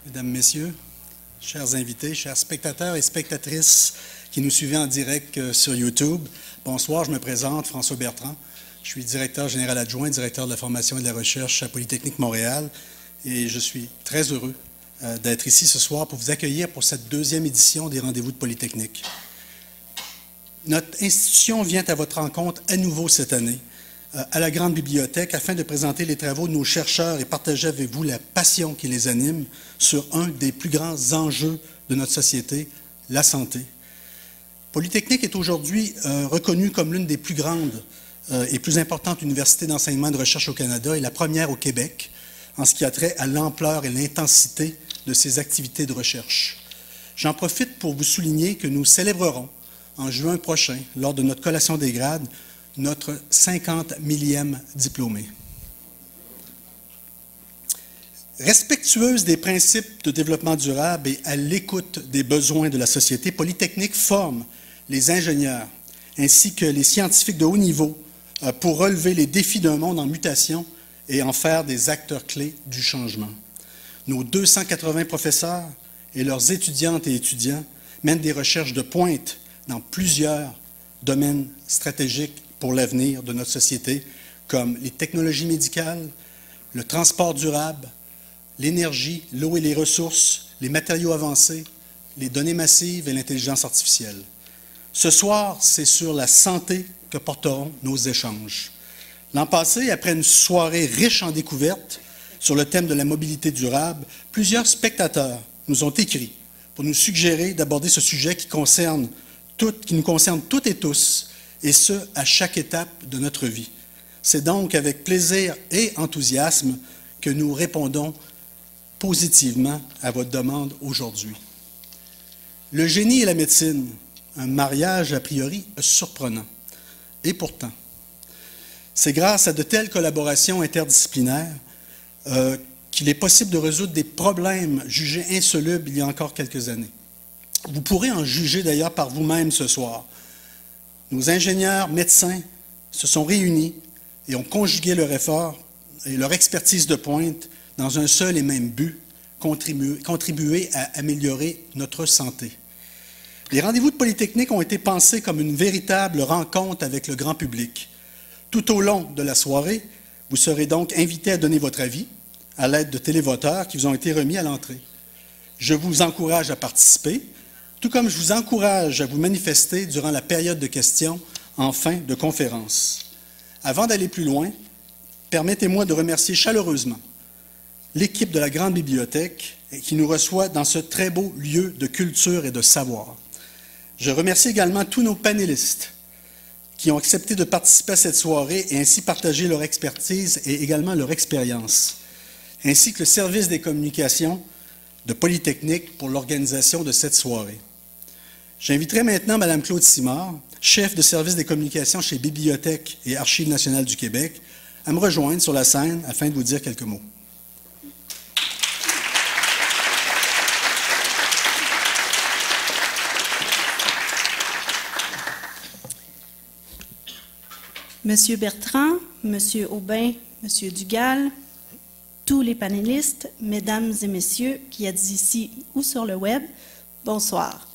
Mesdames, Messieurs, chers invités, chers spectateurs et spectatrices qui nous suivez en direct sur YouTube, bonsoir, je me présente, François Bertrand. Je suis directeur général adjoint, directeur de la formation et de la recherche à Polytechnique Montréal et je suis très heureux d'être ici ce soir pour vous accueillir pour cette deuxième édition des Rendez-vous de Polytechnique. Notre institution vient à votre rencontre à nouveau cette année à la Grande Bibliothèque afin de présenter les travaux de nos chercheurs et partager avec vous la passion qui les anime sur un des plus grands enjeux de notre société, la santé. Polytechnique est aujourd'hui reconnue comme l'une des plus grandes et plus importantes universités d'enseignement et de recherche au Canada et la première au Québec en ce qui a trait à l'ampleur et l'intensité de ses activités de recherche. J'en profite pour vous souligner que nous célébrerons en juin prochain, lors de notre collation des grades, notre 50 millième diplômé. Respectueuse des principes de développement durable et à l'écoute des besoins de la société, Polytechnique forme les ingénieurs ainsi que les scientifiques de haut niveau pour relever les défis d'un monde en mutation et en faire des acteurs clés du changement. Nos 280 professeurs et leurs étudiantes et étudiants mènent des recherches de pointe dans plusieurs domaines stratégiques pour l'avenir de notre société, comme les technologies médicales, le transport durable, l'énergie, l'eau et les ressources, les matériaux avancés, les données massives et l'intelligence artificielle. Ce soir, c'est sur la santé que porteront nos échanges. L'an passé, après une soirée riche en découvertes sur le thème de la mobilité durable, plusieurs spectateurs nous ont écrit pour nous suggérer d'aborder ce sujet qui nous concerne toutes et tous, et ce, à chaque étape de notre vie. C'est donc avec plaisir et enthousiasme que nous répondons positivement à votre demande aujourd'hui. Le génie et la médecine, un mariage a priori surprenant. Et pourtant, c'est grâce à de telles collaborations interdisciplinaires qu'il est possible de résoudre des problèmes jugés insolubles il y a encore quelques années. Vous pourrez en juger d'ailleurs par vous-même ce soir. Nos ingénieurs, médecins se sont réunis et ont conjugué leur effort et leur expertise de pointe dans un seul et même but, contribuer à améliorer notre santé. Les rendez-vous de Polytechnique ont été pensés comme une véritable rencontre avec le grand public. Tout au long de la soirée, vous serez donc invités à donner votre avis à l'aide de télévoteurs qui vous ont été remis à l'entrée. Je vous encourage à participer, tout comme je vous encourage à vous manifester durant la période de questions en fin de conférence. Avant d'aller plus loin, permettez-moi de remercier chaleureusement l'équipe de la Grande Bibliothèque qui nous reçoit dans ce très beau lieu de culture et de savoir. Je remercie également tous nos panélistes qui ont accepté de participer à cette soirée et ainsi partager leur expertise et également leur expérience, ainsi que le service des communications de Polytechnique pour l'organisation de cette soirée. J'inviterai maintenant Mme Claude Simard, chef de service des communications chez Bibliothèques et Archives nationales du Québec, à me rejoindre sur la scène afin de vous dire quelques mots. Monsieur Bertrand, Monsieur Aubin, Monsieur Dugal, tous les panélistes, mesdames et messieurs qui êtes ici ou sur le web, bonsoir.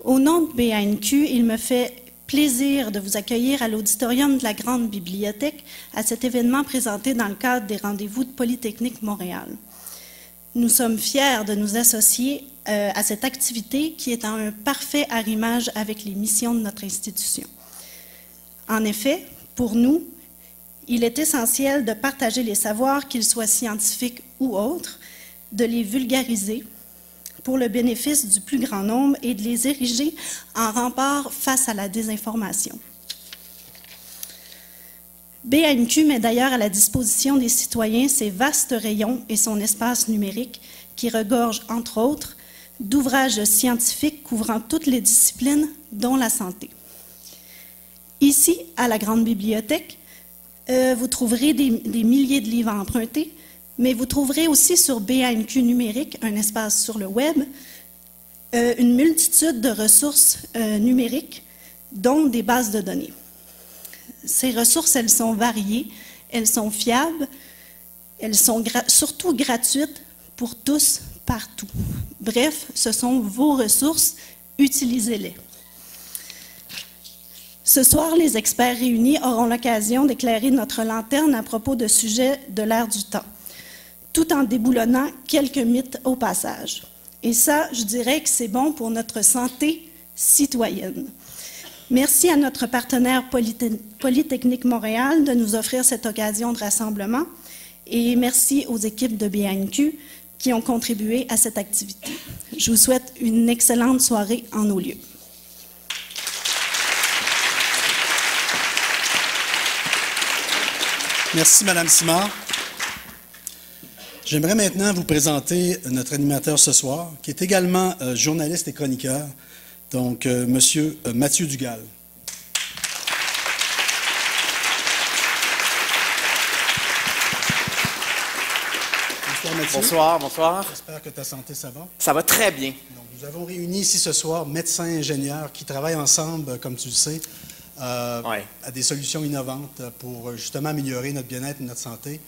Au nom de BANQ, il me fait plaisir de vous accueillir à l'auditorium de la Grande Bibliothèque à cet événement présenté dans le cadre des Rendez-vous de Polytechnique Montréal. Nous sommes fiers de nous associer à cette activité qui est en un parfait arrimage avec les missions de notre institution. En effet, pour nous, il est essentiel de partager les savoirs, qu'ils soient scientifiques ou autres, de les vulgariser pour le bénéfice du plus grand nombre et de les ériger en rempart face à la désinformation. BANQ met d'ailleurs à la disposition des citoyens ses vastes rayons et son espace numérique qui regorge, entre autres, d'ouvrages scientifiques couvrant toutes les disciplines, dont la santé. Ici, à la Grande Bibliothèque, vous trouverez des milliers de livres à emprunter, mais vous trouverez aussi sur BANQ numérique, un espace sur le web, une multitude de ressources numériques, dont des bases de données. Ces ressources, elles sont variées, elles sont fiables, elles sont surtout gratuites pour tous, partout. Bref, ce sont vos ressources, utilisez-les. Ce soir, les experts réunis auront l'occasion d'éclairer notre lanterne à propos de sujets de l'ère du temps, tout en déboulonnant quelques mythes au passage. Et ça, je dirais que c'est bon pour notre santé citoyenne. Merci à notre partenaire Polytechnique Montréal de nous offrir cette occasion de rassemblement et merci aux équipes de BANQ qui ont contribué à cette activité. Je vous souhaite une excellente soirée en nos lieux. Merci, Mme Simard. J'aimerais maintenant vous présenter notre animateur ce soir, qui est également journaliste et chroniqueur, donc M. Mathieu Dugal. Bonsoir, Mathieu. Bonsoir, bonsoir. J'espère que ta santé, ça va? Ça va très bien. Donc, nous avons réuni ici ce soir médecins et ingénieurs qui travaillent ensemble, comme tu le sais, à des solutions innovantes pour justement améliorer notre bien-être et notre santé.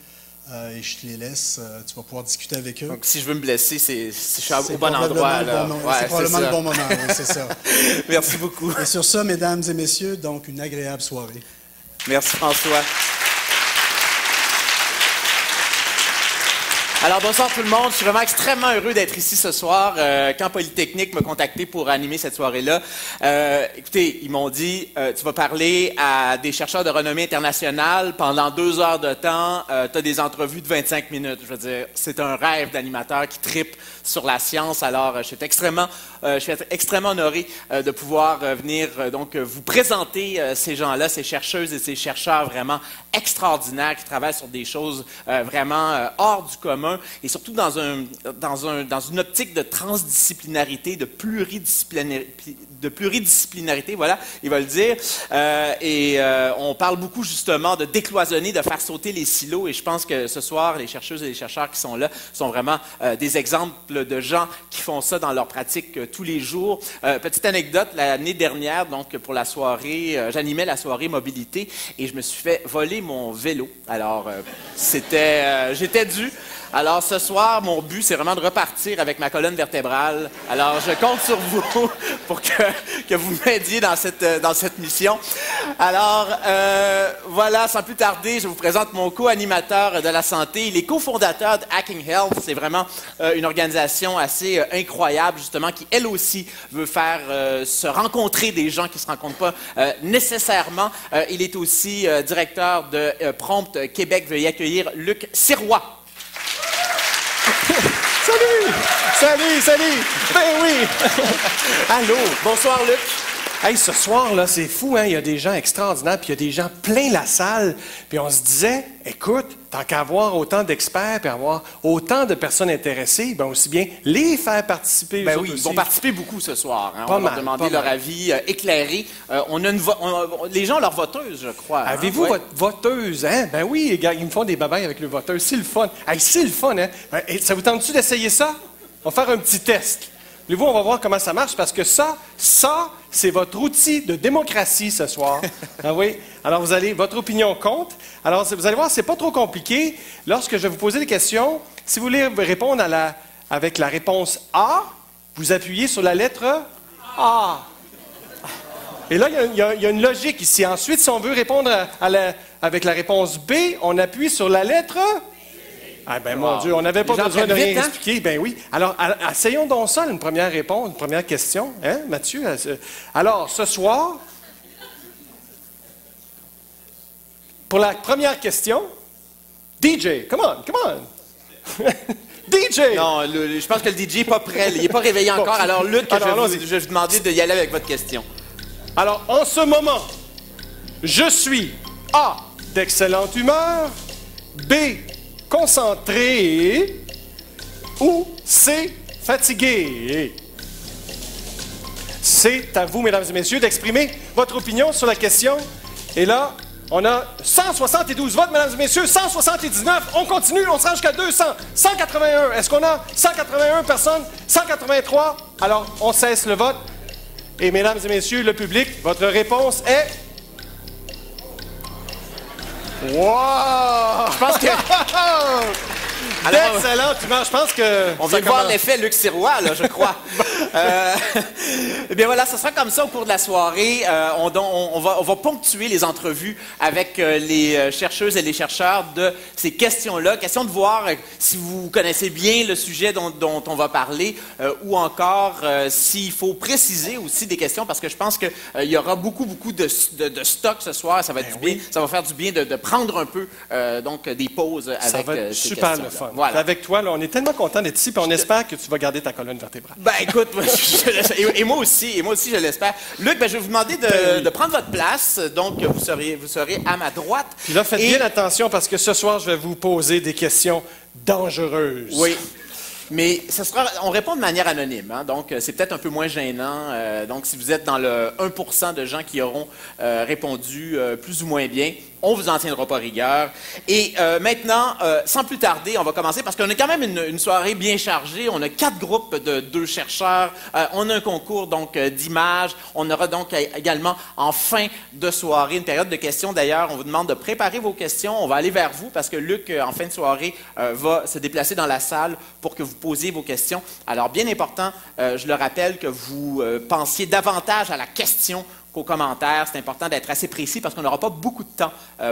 Et je te les laisse, tu vas pouvoir discuter avec eux. Donc, si je veux me blesser, je suis au bon endroit. C'est probablement le bon moment, oui, c'est ça. Merci beaucoup. Et sur ça, mesdames et messieurs, donc une agréable soirée. Merci François. Alors, bonsoir tout le monde. Je suis vraiment extrêmement heureux d'être ici ce soir. Quand Polytechnique m'a contacté pour animer cette soirée-là, écoutez, ils m'ont dit, tu vas parler à des chercheurs de renommée internationale pendant 2 heures de temps. Tu as des entrevues de 25 minutes. Je veux dire, c'est un rêve d'animateur qui tripe sur la science. Alors, je suis extrêmement honoré de pouvoir venir donc vous présenter ces gens-là, ces chercheuses et ces chercheurs vraiment extraordinaires qui travaillent sur des choses vraiment hors du commun et surtout dans une optique de transdisciplinarité, de pluridisciplinarité, voilà, il va le dire. On parle beaucoup justement de décloisonner, de faire sauter les silos et je pense que ce soir, les chercheuses et les chercheurs qui sont là sont vraiment des exemples de gens qui font ça dans leur pratique tous les jours. Petite anecdote, l'année dernière, donc pour la soirée, j'animais la soirée mobilité et je me suis fait voler mon vélo. Alors, j'étais dû. Alors, ce soir, mon but, c'est vraiment de repartir avec ma colonne vertébrale. Alors, je compte sur vous pour que vous m'aidiez dans cette mission. Alors, voilà, sans plus tarder, je vous présente mon co-animateur de la santé. Il est cofondateur de Hacking Health. C'est vraiment une organisation assez incroyable, justement, qui, elle aussi, veut faire se rencontrer des gens qui ne se rencontrent pas nécessairement. Il est aussi directeur de Prompt Québec. Veuillez accueillir Luc Sirois. Salut! Ben oui! Allô! Bonsoir, Luc. Hey, ce soir, là, c'est fou, hein? Il y a des gens extraordinaires, puis il y a des gens plein la salle. Puis on se disait, écoute, tant qu'à avoir autant d'experts, puis avoir autant de personnes intéressées, ben aussi bien les faire participer. Ben oui, ils vont participer beaucoup ce soir. Hein? On va leur demander leur avis éclairé. Les gens ont leur voteuse, je crois. Avez-vous votre voteuse, hein? Ben oui, les gars, ils me font des babayes avec le voteuse. C'est le fun. Hey, c'est le fun, hein? Et ça vous tente-tu d'essayer ça? On va faire un petit test. Voulez-vous, on va voir comment ça marche, parce que ça, c'est votre outil de démocratie ce soir. Ah oui? Alors, votre opinion compte. Alors, vous allez voir, c'est pas trop compliqué. Lorsque je vais vous poser des questions, si vous voulez répondre avec la réponse A, vous appuyez sur la lettre A. Et là, il y a une logique ici. Ensuite, si on veut répondre avec la réponse B, on appuie sur la lettre Ah ben mon Dieu, on n'avait pas besoin de rien expliquer. Ben oui. Alors, essayons donc ça, une première réponse, une première question. Hein, Mathieu? Alors, ce soir, pour la première question, DJ, come on. DJ! Non, je pense que le DJ n'est pas prêt. Il n'est pas réveillé encore. Alors, Luc, je vais vous demander d'y aller avec votre question. Alors, en ce moment, je suis A, d'excellente humeur, B, concentré, ou C, fatigué. C'est à vous, mesdames et messieurs, d'exprimer votre opinion sur la question. Et là, on a 172 votes, mesdames et messieurs, 179. On continue, on se rend jusqu'à 200. 181. Est-ce qu'on a 181 personnes? 183. Alors, on cesse le vote. Et mesdames et messieurs, le public, votre réponse est... Wow! Je pense que... D'excellentes humeurs. Je pense que... On vient de voir l'effet Luc Sirois, là, je crois. Eh bien voilà, ce sera comme ça au cours de la soirée. On va ponctuer les entrevues avec les chercheuses et les chercheurs de ces questions-là. Question de voir si vous connaissez bien le sujet dont on va parler ou encore s'il faut préciser aussi des questions parce que je pense qu'il y aura beaucoup de stock ce soir. Ça va être bien, ça va faire du bien de prendre un peu donc des pauses avec ça va être ces super questions-là. le fun. Voilà. Avec toi, là, on est tellement content d'être ici, puis on espère que tu vas garder ta colonne vertébrale. Ben écoute, et moi aussi, je l'espère. Luc, ben, je vais vous demander de prendre votre place. Donc, vous serez à ma droite. Puis là, faites bien attention parce que ce soir, je vais vous poser des questions dangereuses. Oui. Mais on répond de manière anonyme, hein, donc c'est peut-être un peu moins gênant. Donc, si vous êtes dans le 1% de gens qui auront répondu plus ou moins bien, on vous en tiendra pas rigueur. Et maintenant, sans plus tarder, on va commencer parce qu'on a quand même une soirée bien chargée. On a 4 groupes de 2 chercheurs. On a un concours donc d'images. On aura donc également en fin de soirée une période de questions. D'ailleurs, on vous demande de préparer vos questions. On va aller vers vous parce que Luc, en fin de soirée, va se déplacer dans la salle pour que vous posiez vos questions. Alors, bien important, je le rappelle, que vous pensiez davantage à la question qu'aux commentaires. C'est important d'être assez précis parce qu'on n'aura pas beaucoup de temps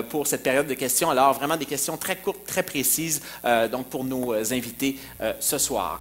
pour cette période de questions. Alors, vraiment des questions très courtes, très précises donc pour nos invités ce soir.